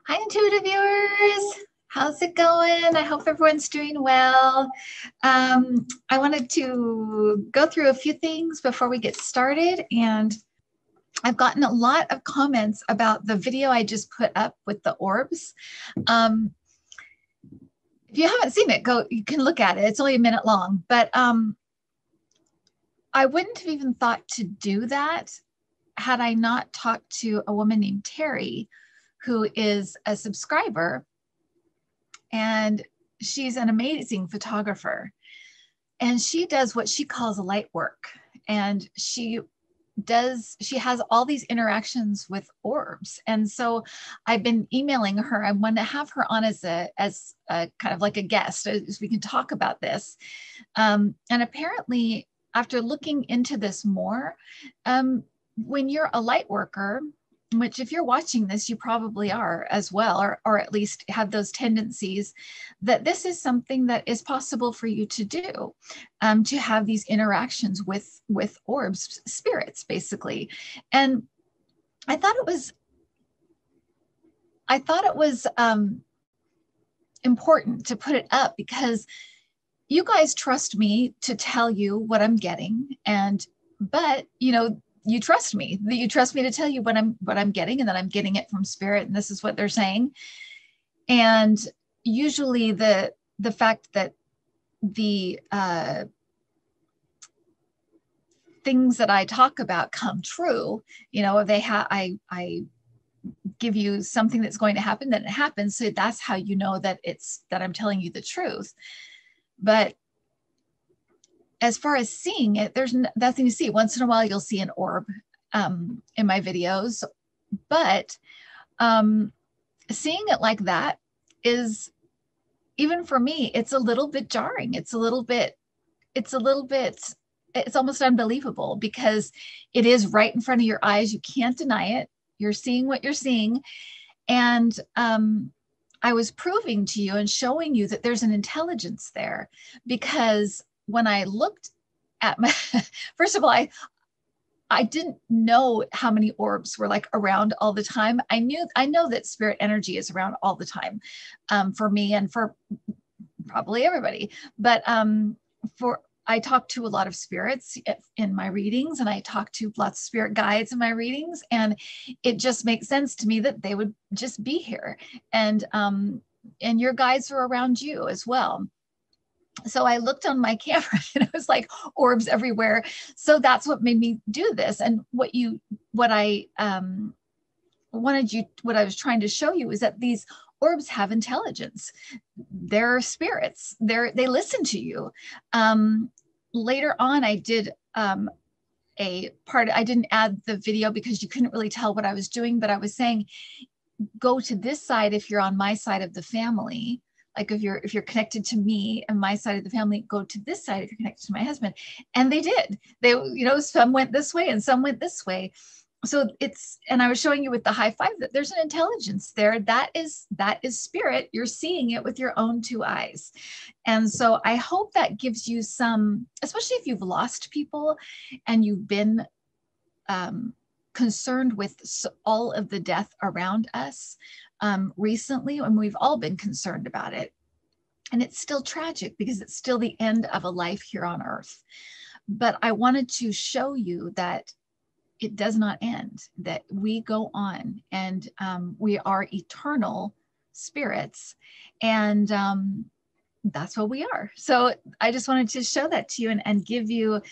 Hi, Intuitive viewers. How's it going? I hope everyone's doing well. I wanted to go through a few things before we get started, and I've gotten a lot of comments about the video I just put up with the orbs. If you haven't seen it, you can look at it. It's only a minute long, but I wouldn't have even thought to do that had I not talked to a woman named Terry, who is a subscriber, and she's an amazing photographer. And she does what she calls light work. And she has all these interactions with orbs. And so I've been emailing her. I want to have her on as a kind of like a guest, as we can talk about this. And apparently, after looking into this more, when you're a light worker, which if you're watching this, you probably are as well, or at least have those tendencies, that this is something that is possible for you to do, to have these interactions with orbs, spirits, basically. And I thought it was important to put it up because you guys trust me to tell you what I'm getting, but you trust me to tell you what I'm getting, and that I'm getting it from spirit, and this is what they're saying. And usually the fact that the things that I talk about come true, I give you something that's going to happen, then it happens. So that's how you know that I'm telling you the truth. But as far as seeing it, there's nothing to see. Once in a while, you'll see an orb in my videos, but seeing it like that is, even for me, it's a little bit jarring. It's almost unbelievable because it is right in front of your eyes. You can't deny it. You're seeing what you're seeing. And I was proving to you and showing you that there's an intelligence there, because when I looked at my, first of all, I didn't know how many orbs were like around all the time. I know that spirit energy is around all the time, for me and for probably everybody. But I talk to a lot of spirits in my readings, and I talk to lots of spirit guides in my readings, and it just makes sense to me that they would just be here, and your guides are around you as well. So I looked on my camera and it was like orbs everywhere. So that's what made me do this. And what I was trying to show you is that these orbs have intelligence. They're spirits. They listen to you. Later on, I did I didn't add the video because you couldn't really tell what I was doing, but I was saying, go to this side if you're on my side of the family. Like if you're connected to me and my side of the family, go to this side if you're connected to my husband. And they did. Some went this way and some went this way. So and I was showing you with the high five that there's an intelligence there. That is spirit. You're seeing it with your own two eyes. And so I hope that gives you some, especially if you've lost people and you've been concerned with all of the death around us recently, and we've all been concerned about it. And it's still tragic because it's still the end of a life here on earth. But I wanted to show you that it does not end, that we go on, and we are eternal spirits. And that's what we are. So I just wanted to show that to you and give you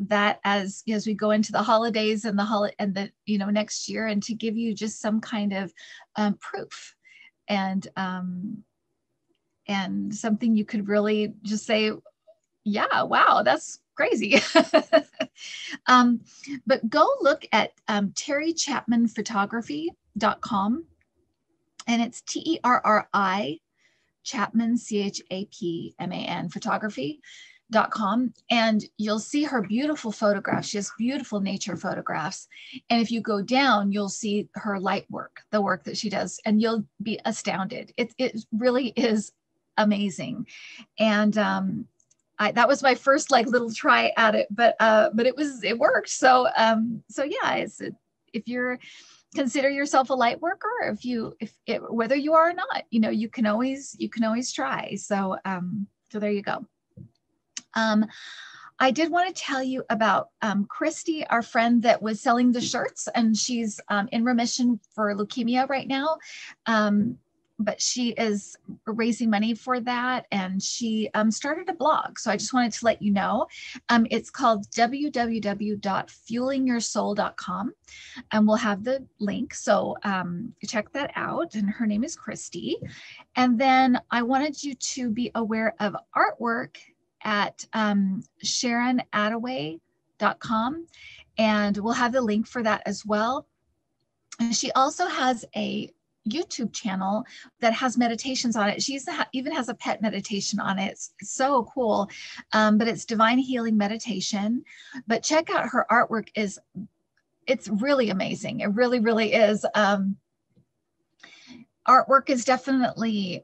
that as we go into the holidays and the next year, and to give you just some kind of proof and something you could really just say, yeah, wow, that's crazy. But go look at terrychapmanphotography.com, and it's TERRI Chapman, CHAPMAN photography.com, and you'll see her beautiful photographs. She has beautiful nature photographs. And if you go down, you'll see her light work, the work that she does, and you'll be astounded. It really is amazing. And that was my first little try at it, but it worked. So yeah, if you're consider yourself a light worker. Whether you are or not, you can always try. So, so there you go. I did want to tell you about Christy, our friend that was selling the shirts, and she's in remission for leukemia right now. But she is raising money for that, and she started a blog. So I just wanted to let you know. It's called www.fuelingyoursoul.com, and we'll have the link. So check that out. And her name is Christy. And then I wanted you to be aware of artwork at SharonAttaway.com, and we'll have the link for that as well. And she also has a YouTube channel that has meditations on it. She even has a pet meditation on it. It's so cool, but it's divine healing meditation. But check out her artwork. It's really amazing. It really, really is. Artwork is definitely,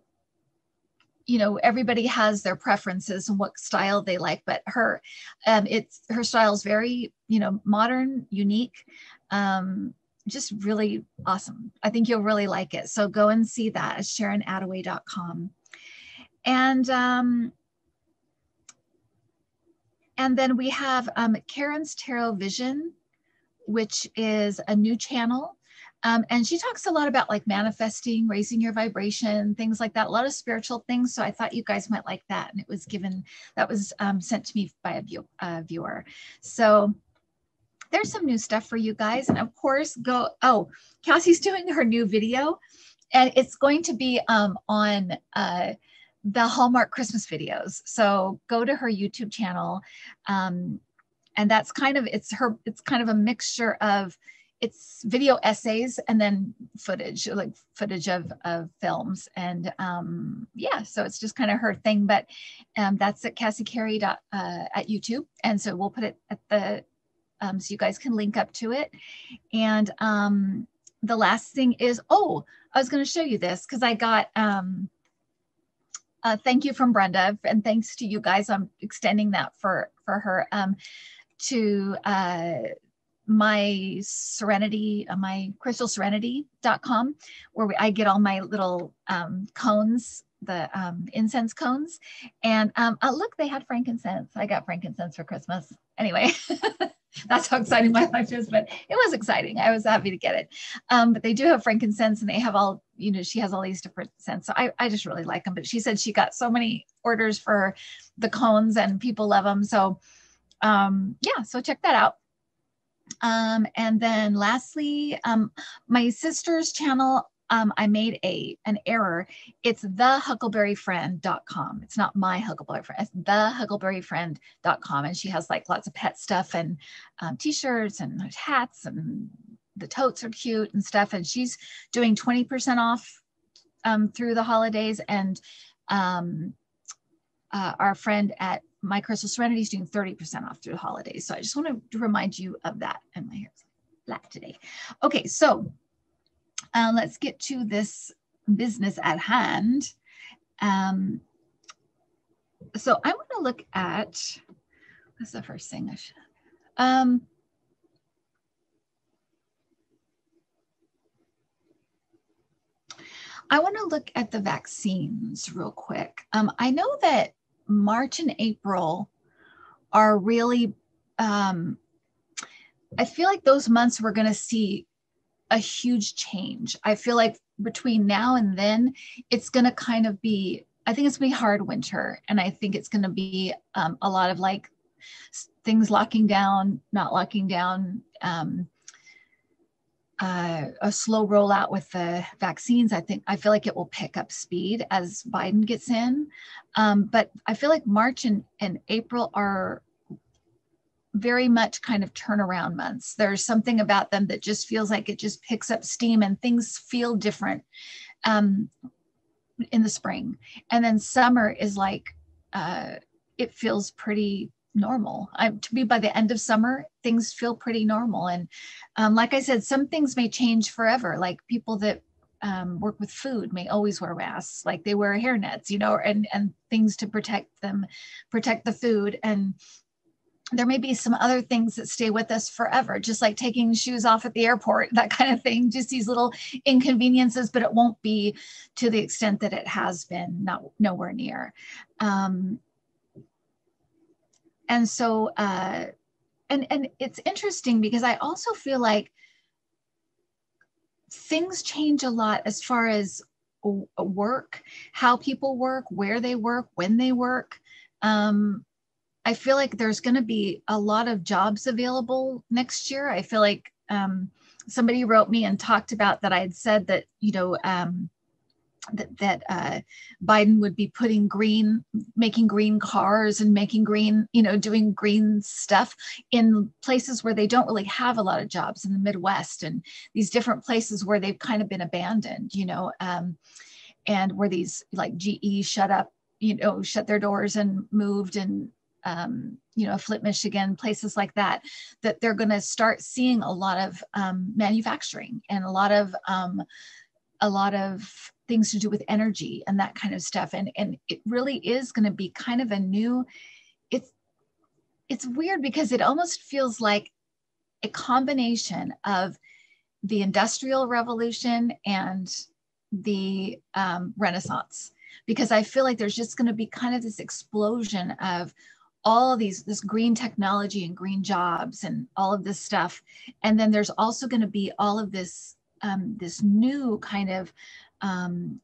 everybody has their preferences and what style they like, but her style is very, modern, unique, just really awesome. I think you'll really like it. So go and see that at SharonAttaway.com. And then we have Karen's Tarot Vision, which is a new channel. And she talks a lot about like manifesting, raising your vibration, things like that, a lot of spiritual things. So I thought you guys might like that. And it was sent to me by a viewer. So there's some new stuff for you guys. And of course, Cassie's doing her new video, and it's going to be on the Hallmark Christmas videos. So go to her YouTube channel. And that's it's kind of a mixture of, it's video essays and then footage of films. And yeah, so it's just kind of her thing, but that's at Cassie Carey at YouTube. And so we'll put it at the, so you guys can link up to it. And the last thing is, I was going to show you this because I got, thank you from Brenda, and thanks to you guys. I'm extending that for her to my Serenity, my crystalserenity.com, where I get all my little cones, the incense cones. And look, they had frankincense. I got frankincense for Christmas. Anyway, that's how exciting my life is, but it was exciting. I was happy to get it. But they do have frankincense, and they have all, she has all these different scents. So I just really like them. But she said she got so many orders for the cones and people love them. So yeah, so check that out. And then lastly, my sister's channel, I made an error. It's thehuckleberryfriend.com. It's not my Huckleberry Friend, it's thehuckleberryfriend.com. And she has like lots of pet stuff and t-shirts and hats, and the totes are cute and stuff. And she's doing 20% off through the holidays. And our friend at My Crystal Serenity is doing 30% off through the holidays. So I just want to remind you of that. And my hair's black today. Okay, so let's get to this business at hand. So I want to look at, what's the first thing I should, I want to look at the vaccines real quick. I know that March and April are really, I feel like those months we're going to see a huge change. I feel like between now and then, it's going to kind of be, I think it's going to be hard winter. And I think it's going to be a lot of like things locking down, not locking down, a slow rollout with the vaccines. I feel like it will pick up speed as Biden gets in. But I feel like March and April are very much kind of turnaround months. There's something about them that just feels like it just picks up steam and things feel different in the spring. And then summer is like, it feels pretty normal. To be by the end of summer, things feel pretty normal. And like I said, some things may change forever. Like people that work with food may always wear masks, like they wear hairnets, and things to protect the food. And there may be some other things that stay with us forever, just like taking shoes off at the airport, that kind of thing, just these little inconveniences, but it won't be to the extent that it has been, nowhere near. And so, and it's interesting because I also feel like things change a lot as far as work, how people work, where they work, when they work. I feel like there's going to be a lot of jobs available next year. I feel like somebody wrote me and talked about that. I had said that, that Biden would be making green cars and making green, doing green stuff in places where they don't really have a lot of jobs, in the Midwest and these different places where they've kind of been abandoned, and where these like GE shut their doors and moved, and Flint, Michigan, places like that they're going to start seeing a lot of manufacturing and a lot of things to do with energy and that kind of stuff. And it really is going to be kind of a new, it's weird because it almost feels like a combination of the Industrial Revolution and the Renaissance, because I feel like there's just going to be kind of this explosion of all of this green technology and green jobs and all of this stuff. And then there's also going to be all of this new kind of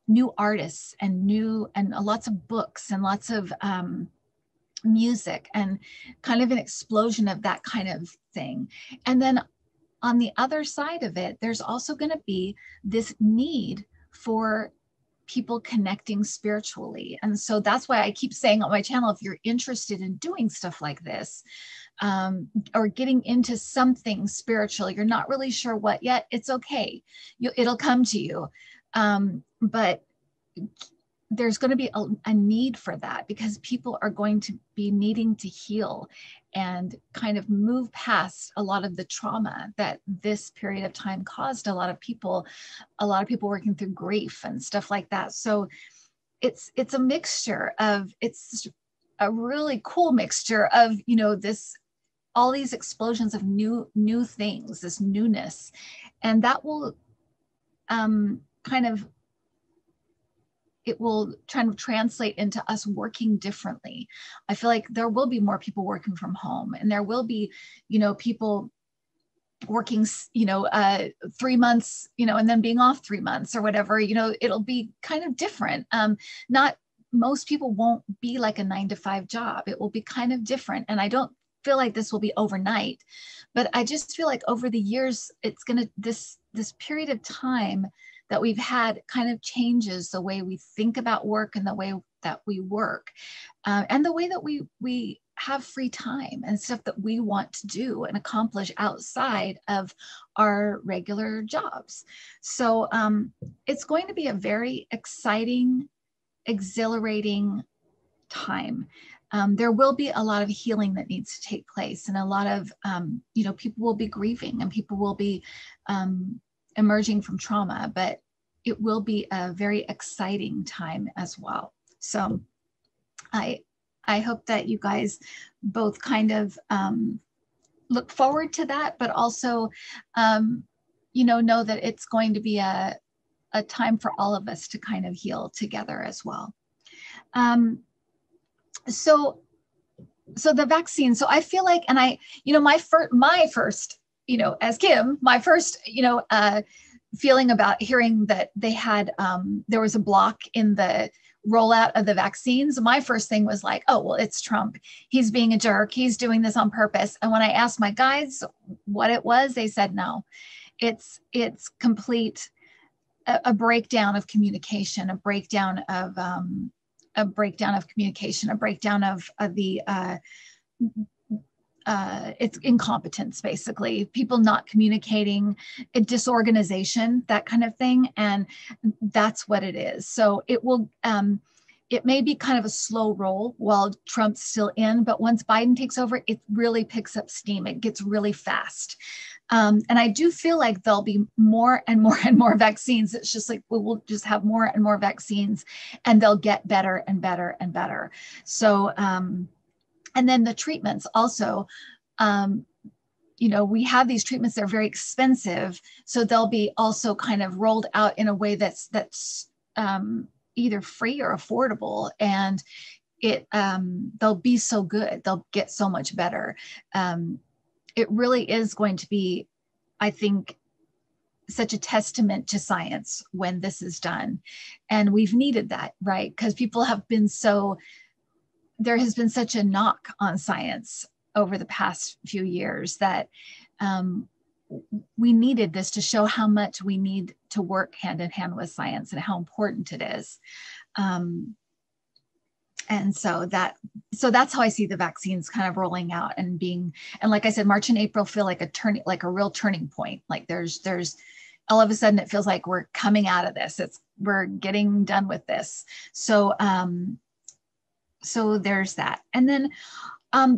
new artists and lots of books and lots of music and kind of an explosion of that kind of thing. And then on the other side of it, there's also going to be this need for people connecting spiritually. And so that's why I keep saying on my channel, if you're interested in doing stuff like this, or getting into something spiritual, you're not really sure what yet, it's okay. It'll come to you. But there's going to be a need for that, because people are going to be needing to heal and kind of move past a lot of the trauma that this period of time caused a lot of people working through grief and stuff like that. So it's a mixture of, it's a really cool mixture of, all these explosions of new things, this newness, and that will it will try to translate into us working differently. I feel like there will be more people working from home, and there will be, people working, 3 months, and then being off 3 months or whatever, it'll be kind of different. Not most people won't be like a 9-to-5 job. It will be kind of different. And I don't feel like this will be overnight, but I just feel like over the years, it's going to, this period of time that we've had kind of changes the way we think about work and the way that we work, and the way that we have free time and stuff that we want to do and accomplish outside of our regular jobs. So it's going to be a very exciting, exhilarating time. There will be a lot of healing that needs to take place, and a lot of, people will be grieving, and people will be emerging from trauma, but it will be a very exciting time as well. So I hope that you guys both kind of look forward to that, but also, know that it's going to be a time for all of us to kind of heal together as well. So the vaccine, so I feel like, and my first, as Kim, my first, feeling about hearing that they had, there was a block in the rollout of the vaccines, my first thing was like, oh, well, it's Trump. He's being a jerk. He's doing this on purpose. And when I asked my guides what it was, they said, no, it's complete, a breakdown of communication, a breakdown of communication, a breakdown of the, it's incompetence, basically, people not communicating, a disorganization, that kind of thing. And that's what it is. So it will, it may be kind of a slow roll while Trump's still in, but once Biden takes over, it really picks up steam. It gets really fast. And I do feel like there'll be more and more and more vaccines. It's just like, we'll just have more and more vaccines, and they'll get better and better and better. So, And then the treatments also, you know, we have these treatments that are very expensive, so they'll be also kind of rolled out in a way that's either free or affordable, and they'll be so good, they'll get so much better. It really is going to be, I think, such a testament to science when this is done, and we've needed that, right? Because people have been so, there has been such a knock on science over the past few years that we needed this to show how much we need to work hand in hand with science and how important it is. And so that's how I see the vaccines kind of rolling out and being, and like I said, March and April feel like a real turning point. Like there's all of a sudden it feels like we're coming out of this. We're getting done with this. So so there's that. And then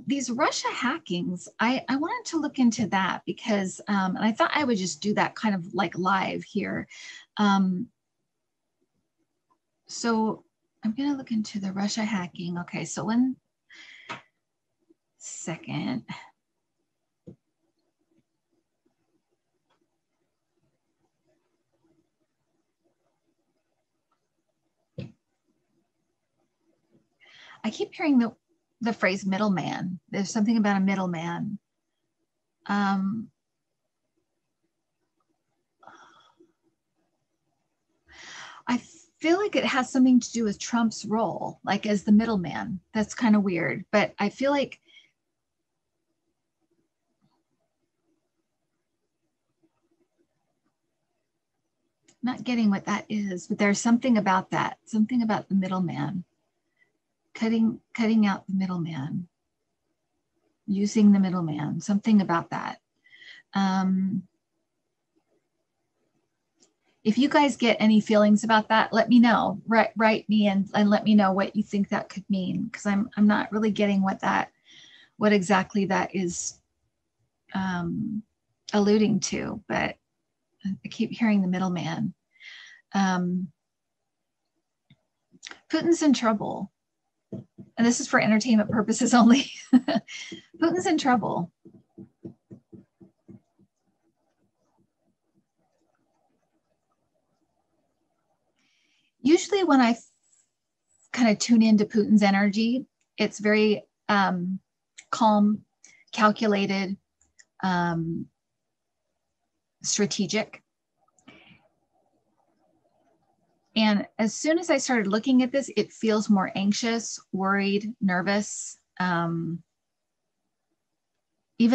these Russia hackings, I wanted to look into that because, and I thought I would just do that kind of like live here. So I'm going to look into the Russia hacking. Okay, so 1 second. I keep hearing the phrase middleman. There's something about a middleman. I feel like it has something to do with Trump's role, like as the middleman. That's kind of weird, but I feel like not getting what that is, but there's something about that, something about the middleman, cutting out the middleman, using the middleman, something about that. If you guys get any feelings about that, let me know. Write me and let me know what you think that could mean, because I'm not really getting what exactly that is alluding to, but I keep hearing the middleman. Putin's in trouble, and this is for entertainment purposes only. Putin's in trouble. Usually when I kind of tune into Putin's energy, it's very calm, calculated, strategic. And as soon as I started looking at this, it feels more anxious, worried, nervous, even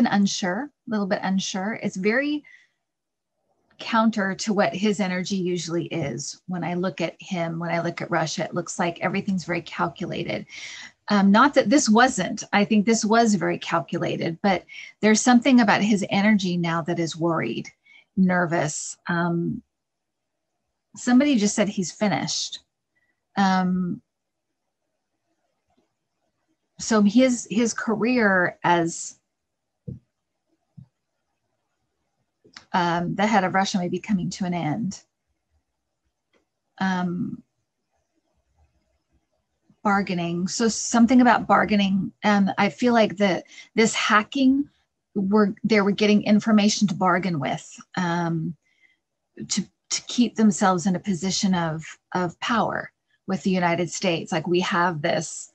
unsure, a little bit unsure. It's very counter to what his energy usually is. When I look at him, when I look at Russia, it looks like everything's very calculated. Not that this wasn't, I think this was very calculated, but there's something about his energy now that is worried, nervous. Somebody just said he's finished. So his career as the head of Russia may be coming to an end. Bargaining. So something about bargaining. I feel like this hacking, they were getting information to bargain with, to keep themselves in a position of power with the United States. Like, we have this,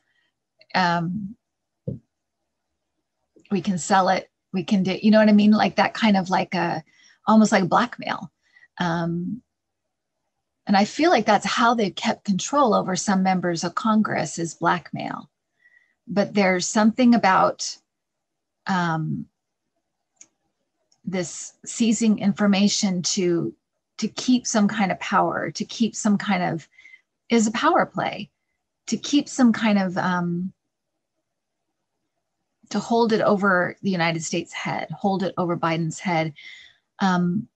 we can sell it, we can do, you know what I mean? Like that kind of like almost like blackmail. And I feel like that's how they've kept control over some members of Congress, is blackmail. But there's something about this seizing information to keep some kind of power, to keep some kind of, is a power play, to keep some kind of, to hold it over the United States head, hold it over Biden's head. And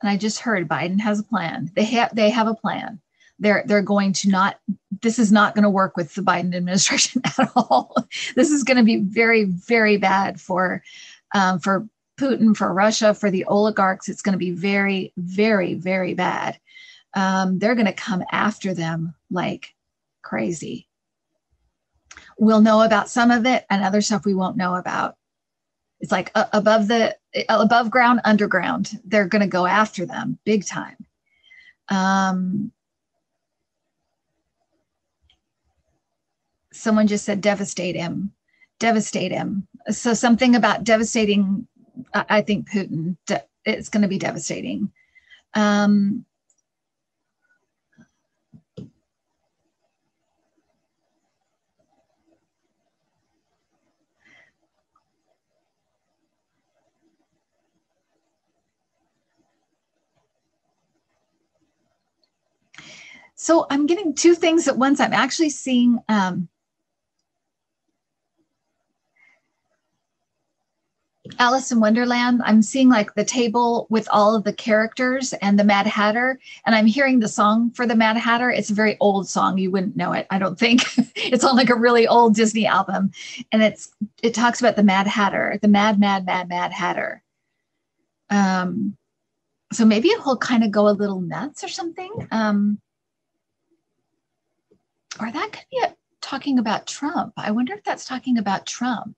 I just heard Biden has a plan. They have a plan. They're going to not, this is not going to work with the Biden administration at all. This is going to be very, very bad for Putin, for Russia, for the oligarchs. It's going to be very, very, very bad. They're going to come after them like crazy. we'll know about some of it, and other stuff we won't know about. It's like above ground, underground. They're going to go after them big time. Someone just said devastate him. So something about devastating, I think Putin, it's going to be devastating. So I'm getting two things at once. I'm actually seeing Alice in Wonderland. I'm seeing like the table with all of the characters and the Mad Hatter, and I'm hearing the song for the Mad Hatter. It's a very old song. You wouldn't know it, I don't think. It's on like a really old Disney album, and it talks about the Mad Hatter, the Mad Hatter. So maybe it will kind of go a little nuts or something. Or that could be talking about Trump. I wonder if that's talking about Trump.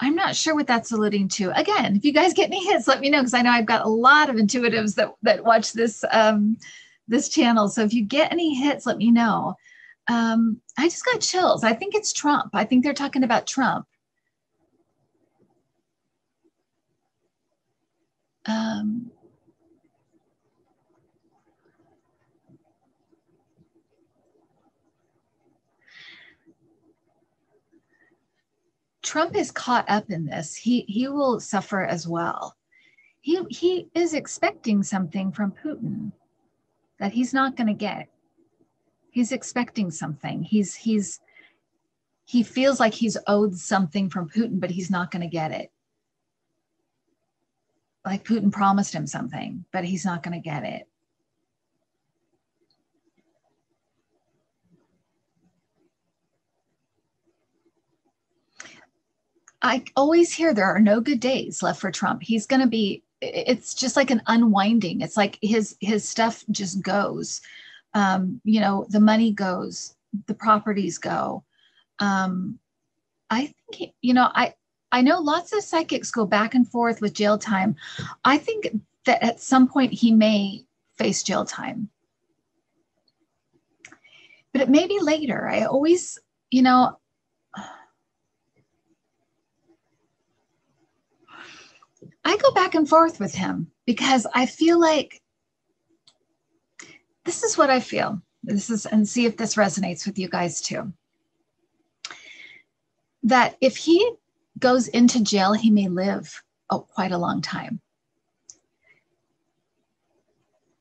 I'm not sure what that's alluding to. Again, if you guys get any hits, let me know, because I know I've got a lot of intuitives that watch this this channel. So if you get any hits, let me know. I just got chills. I think it's Trump. I think they're talking about Trump. Trump is caught up in this. He will suffer as well. He is expecting something from Putin that he's not going to get. He's expecting something. He feels like he's owed something from Putin, but he's not going to get it. Like Putin promised him something, but he's not going to get it. I always hear there are no good days left for Trump. He's going to be, it's just like an unwinding. It's like his stuff just goes. You know, the money goes, the properties go. I think, you know, I know lots of psychics go back and forth with jail time. I think that at some point he may face jail time. But it may be later. I always, you know, I go back and forth with him because I feel like this is what I feel. And see if this resonates with you guys too. That if he goes into jail, he may live quite a long time.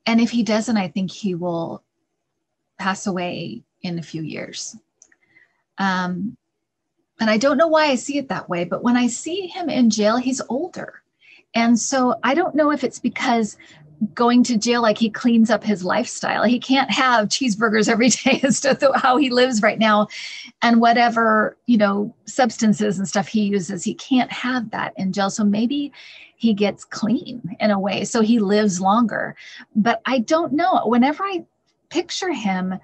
And if he doesn't, I think he will pass away in a few years. And I don't know why I see it that way, but when I see him in jail, he's older. And so I don't know if it's because going to jail, like he cleans up his lifestyle. He can't have cheeseburgers every day as to how he lives right now, and whatever, you know, substances and stuff he uses, he can't have that in jail. So maybe he gets clean in a way, so he lives longer. But I don't know. Whenever I picture him,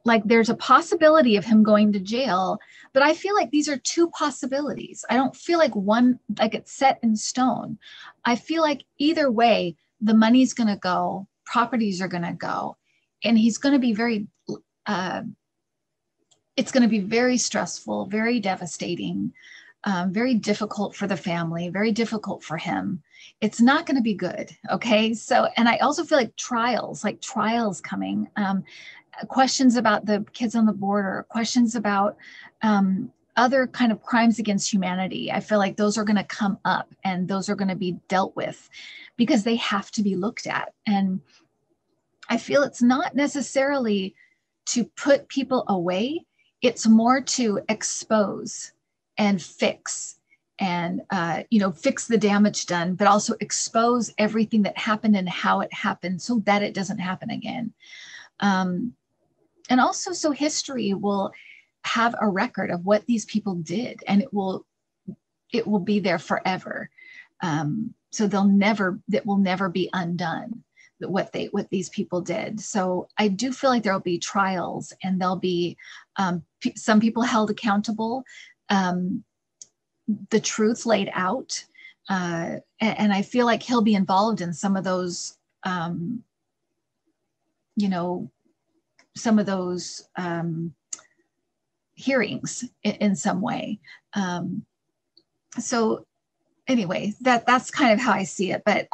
like there's a possibility of him going to jail, but I feel like these are two possibilities. I don't feel like one, like it's set in stone. I feel like either way, the money's going to go, properties are going to go, and he's going to be it's going to be very stressful, very devastating, very difficult for the family, very difficult for him. It's not going to be good. Okay. So, and I also feel like trials coming, questions about the kids on the border, questions about other kind of crimes against humanity. I feel like those are going to come up and those are going to be dealt with because they have to be looked at. And I feel it's not necessarily to put people away. It's more to expose and fix and, fix the damage done, but also expose everything that happened and how it happened so that it doesn't happen again. And also, so history will have a record of what these people did, and it will be there forever. So it will never be undone. what these people did. So I do feel like there will be trials, and there'll be some people held accountable, the truth laid out, and I feel like he'll be involved in some of those, some of those hearings in some way. So anyway, that's kind of how I see it. But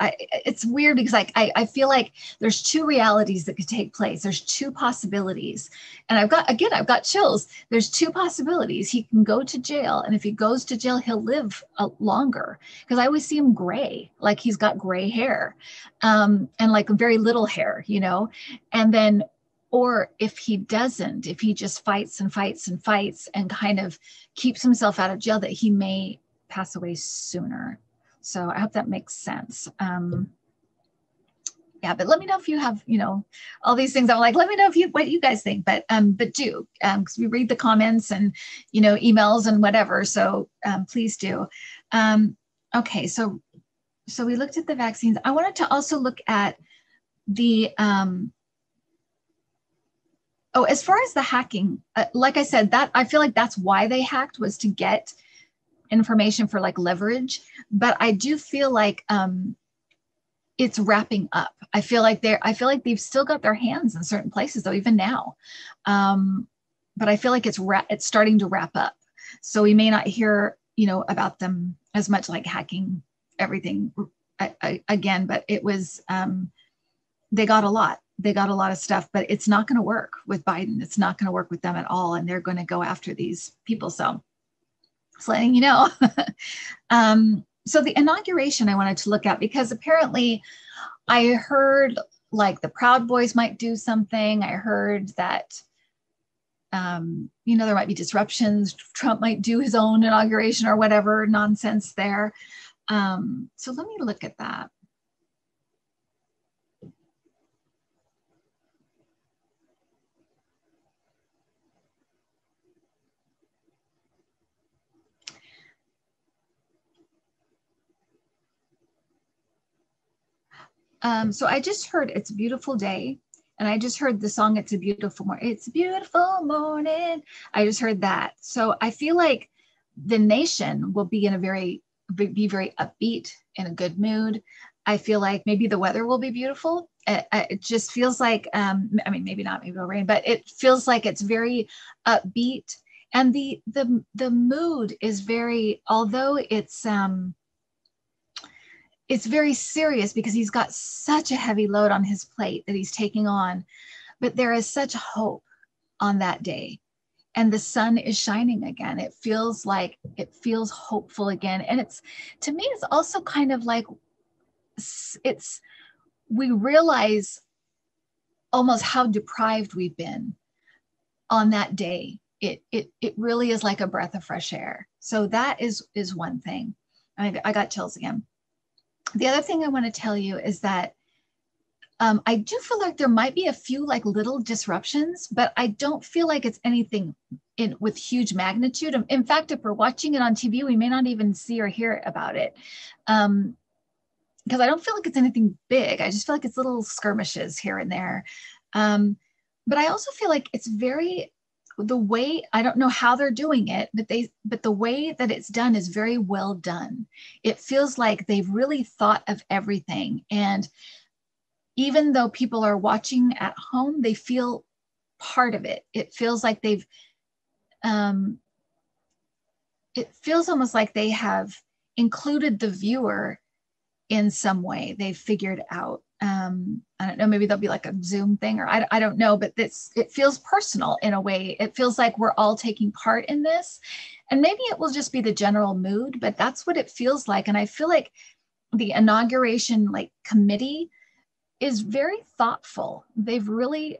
it's weird because I feel like there's two realities that could take place. There's two possibilities. And I've got chills. There's two possibilities. He can go to jail. And if he goes to jail, he'll live longer. Because I always see him gray, like he's got gray hair, and like very little hair, and then, or if he doesn't, if he just fights and fights and fights and kind of keeps himself out of jail, that he may pass away sooner. So I hope that makes sense. Yeah, but let me know if you have, all these things. I'm like, let me know what you guys think, but do, because we read the comments and, emails and whatever. So please do. Okay. So we looked at the vaccines. I wanted to also look at the, as far as the hacking, like I said, that I feel like that's why they hacked, was to get information for like leverage. But I do feel like it's wrapping up. I feel like they've still got their hands in certain places though, even now. But I feel like it's starting to wrap up. So we may not hear, about them as much, like hacking everything again, but it was, they got a lot of stuff, but it's not going to work with Biden. It's not going to work with them at all. And they're going to go after these people. So just letting you know. So the inauguration I wanted to look at, because apparently I heard like the Proud Boys might do something. I heard that, there might be disruptions. Trump might do his own inauguration or whatever nonsense there. So let me look at that. So I just heard It's a Beautiful Day, and I just heard the song It's a Beautiful Morning. It's a beautiful morning. I just heard that. So I feel like the nation will be be very upbeat, in a good mood. I feel like maybe the weather will be beautiful. It just feels like, maybe not, maybe it'll rain, but it feels like it's very upbeat. And the mood is very, although it's very serious because he's got such a heavy load on his plate that he's taking on, but there is such hope on that day, and the sun is shining again. It feels hopeful again. And to me, it's also kind of like, we realize almost how deprived we've been on that day. It really is like a breath of fresh air. So that is one thing. I got chills again. The other thing I want to tell you is that I do feel like there might be a few like little disruptions, but I don't feel like it's anything with huge magnitude. In fact, if we're watching it on TV, we may not even see or hear about it, because I don't feel like it's anything big. I just feel like it's little skirmishes here and there. But I also feel like it's the way, I don't know how they're doing it, but the way that it's done is very well done. It feels like they've really thought of everything. And even though people are watching at home, they feel part of it. It feels like it feels almost like they have included the viewer in some way. They've figured out, I don't know, maybe there'll be like a Zoom thing, or I don't know, but it feels personal in a way. It feels like we're all taking part in this, and maybe it will just be the general mood, but that's what it feels like. And I feel like the inauguration committee is very thoughtful. They've really,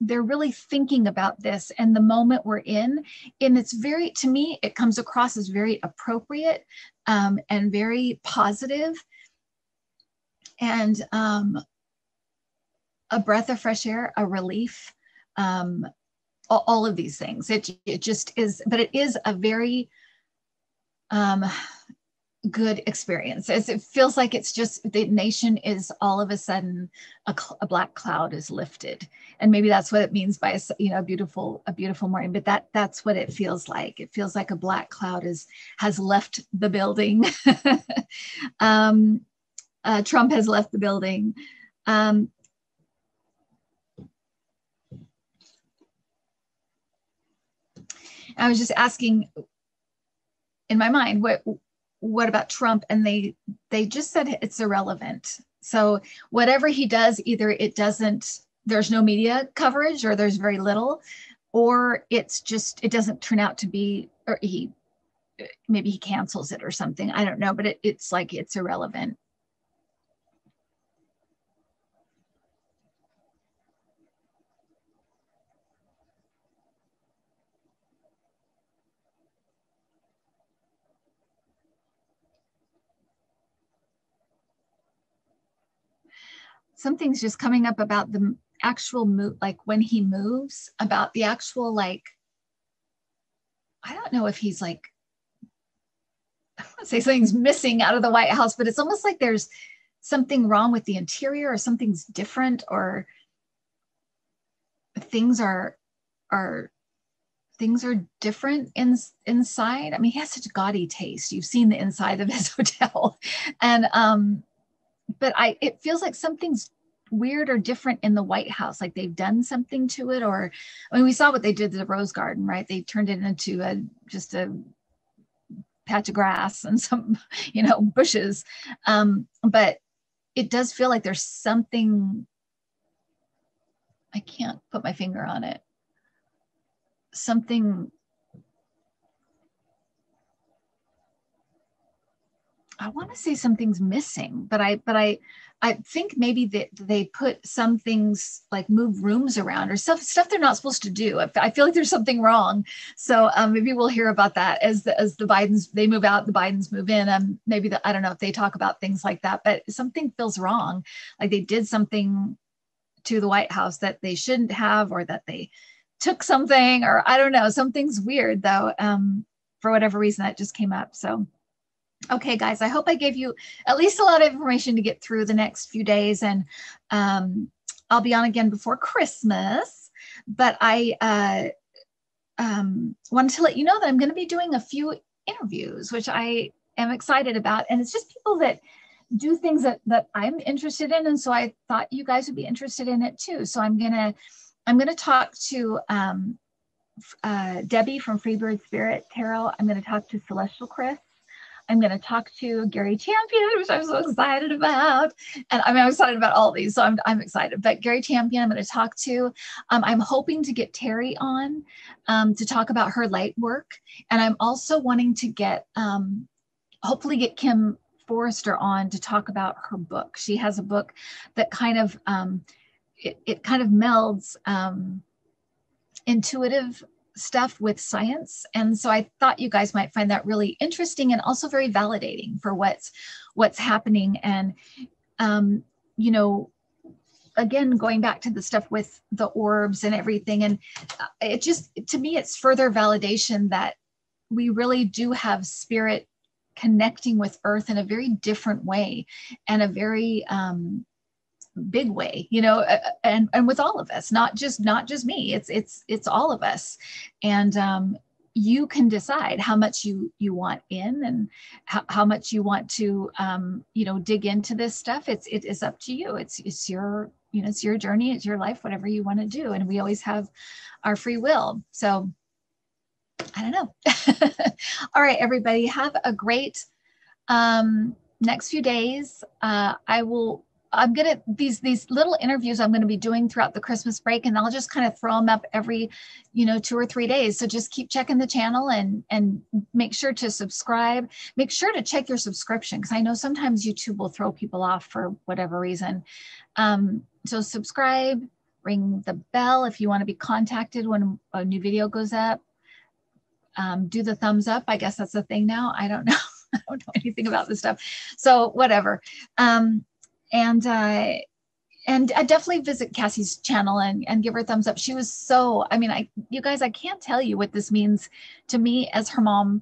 they're really thinking about this and the moment we're in. And it's to me, it comes across as very appropriate, and very positive, and a breath of fresh air, a relief, all of these things. It just is, but it is a very, good experience. As it feels like it's just the nation is all of a sudden a black cloud is lifted, and maybe that's what it means by a beautiful morning. But that's what it feels like. It feels like a black cloud has left the building. Trump has left the building. I was just asking in my mind, what about Trump? And they just said it's irrelevant. So whatever he does, either there's no media coverage, or there's very little, or it doesn't turn out to be, or maybe he cancels it or something. I don't know, but it's like it's irrelevant. Something's just coming up about the actual move, like when he moves, about the actual, like, I don't know if he's like, I don't want to say something's missing out of the White House, but it's almost like there's something wrong with the interior, or something's different, or things are different inside. I mean, he has such a gaudy taste. You've seen the inside of his hotel, and but it feels like something's weird or different in the White House, like they've done something to it. Or, I mean, we saw what they did to the Rose Garden, right? They turned it into just a patch of grass and some, bushes. But it does feel like there's something, I can't put my finger on it. Something, I want to say something's missing, but I think maybe they put some things, like move rooms around, or stuff they're not supposed to do. I feel like there's something wrong. So maybe we'll hear about that as the Bidens, they move out, the Bidens move in. Maybe I don't know if they talk about things like that, but something feels wrong. Like they did something to the White House that they shouldn't have, or that they took something, or I don't know. Something's weird though. For whatever reason, that just came up. So. Okay, guys, I hope I gave you at least a lot of information to get through the next few days. And I'll be on again before Christmas. But I wanted to let you know that I'm going to be doing a few interviews, which I am excited about. And it's just people that do things that I'm interested in. And so I thought you guys would be interested in it too. So I'm going to talk to Debbie from Freebird Spirit Tarot. I'm going to talk to Celestial Chris. I'm going to talk to Gary Champion, which I'm so excited about. And I mean, I'm excited about all these, so I'm excited. But Gary Champion, I'm going to talk to. I'm hoping to get Terry on to talk about her light work. And I'm also wanting to get, hopefully get Kim Forrester on to talk about her book. She has a book that kind of, it kind of melds intuitive stuff with science. And so I thought you guys might find that really interesting and also very validating for what's happening. And, again, going back to the stuff with the orbs and everything. And it just, to me, it's further validation that we really do have spirit connecting with Earth in a very different way, and a very, big way, and with all of us, not just me, it's all of us. And you can decide how much you want in, and how much you want to dig into this stuff. It is up to you. It's your it's your journey, it's your life, whatever you want to do. And we always have our free will. So I don't know. All right, everybody, have a great next few days. I'm gonna these little interviews I'm gonna be doing throughout the Christmas break, and I'll just kind of throw them up every 2 or 3 days. So just keep checking the channel and make sure to subscribe. Make sure to check your subscription, because I know sometimes YouTube will throw people off for whatever reason. So subscribe, ring the bell if you want to be contacted when a new video goes up. Do the thumbs up. I guess that's the thing now. I don't know. I don't know anything about this stuff. So whatever. And I definitely visit Cassie's channel and give her a thumbs up. She was so, you guys, I can't tell you what this means to me as her mom.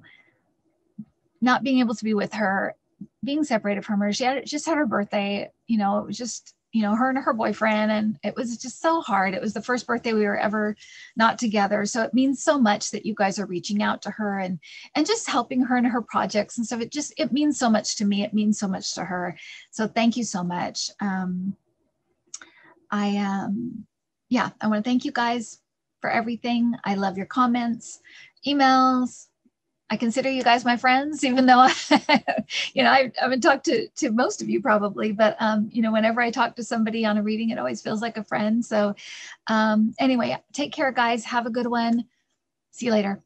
not being able to be with her, being separated from her. She had just had her birthday, you know, it was just, you know, her and her boyfriend, and it was just so hard. It was the first birthday we were ever not together. So it means so much that you guys are reaching out to her and just helping her in her projects and stuff. It means so much to me. It means so much to her. So thank you so much. Yeah, I want to thank you guys for everything. I love your comments, emails. I consider you guys my friends, even though you know, I haven't talked to most of you probably, but you know, whenever I talk to somebody on a reading, it always feels like a friend. So anyway, take care, guys. Have a good one. See you later.